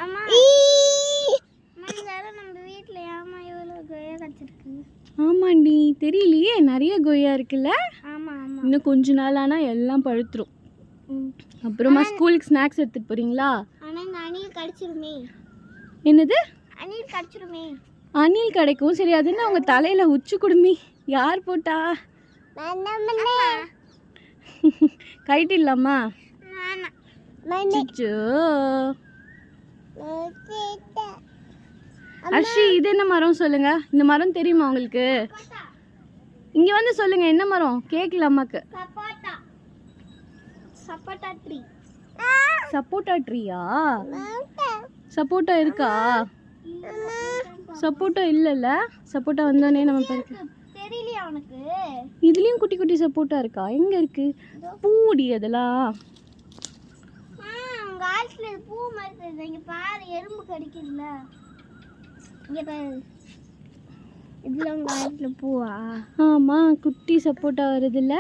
அம்மா நம்ம வீட்ல ஏமா இவ்வளவு கொய்யா காய்ச்சிருக்கு? ஆமாண்டி, தெரியலையே, நிறைய கொய்யா இருக்குல்ல. ஆமா ஆமா. இன்னும் கொஞ்ச நாள் ஆனா எல்லாம் பழுத்துரும். அப்புறமா ஸ்கூலுக்கு ஸ்நாக்ஸ் எடுத்துட்டு போறீங்களா? ஆனா இந்த அணில் கடிச்சிருமே. என்னது? அணில் கடிச்சிருமே. அணில் கிடைக்கும். சரி, அதுன்னு அவங்க தலையில உச்சி குடுமி யார் போட்டா? கைட்டிடலாமா? அர்ஷி, இது என்ன மரம் சொல்லுங்க. இந்த மரம் தெரியுமா உங்களுக்கு? இங்க வந்து சொல்லுங்க, என்ன மரம்? கேக்கல அம்மாக்கு. சப்போட்டா ட்ரீ. சப்போட்டா ட்ரீயா? சப்போட்டா இருக்கா? சப்போட்டா இல்லல்ல. சப்போட்டா வந்தோடனே நம்ம பறிக்க தெரியலையா உனக்கு? இதுலயும் குட்டி குட்டி சப்போட்டா இருக்கா? எங்க இருக்கு பூடி? அதெல்லாம் உங்க ஆட்ல பூ மாதிரி தெரியுது. இங்க பாரு, எறும்பு கடிக்குதுல. இங்க பாரு, இதுல உங்க ஆட்ல பூவா? ஆமா, குட்டி சப்போட்டா வருதுல்ல.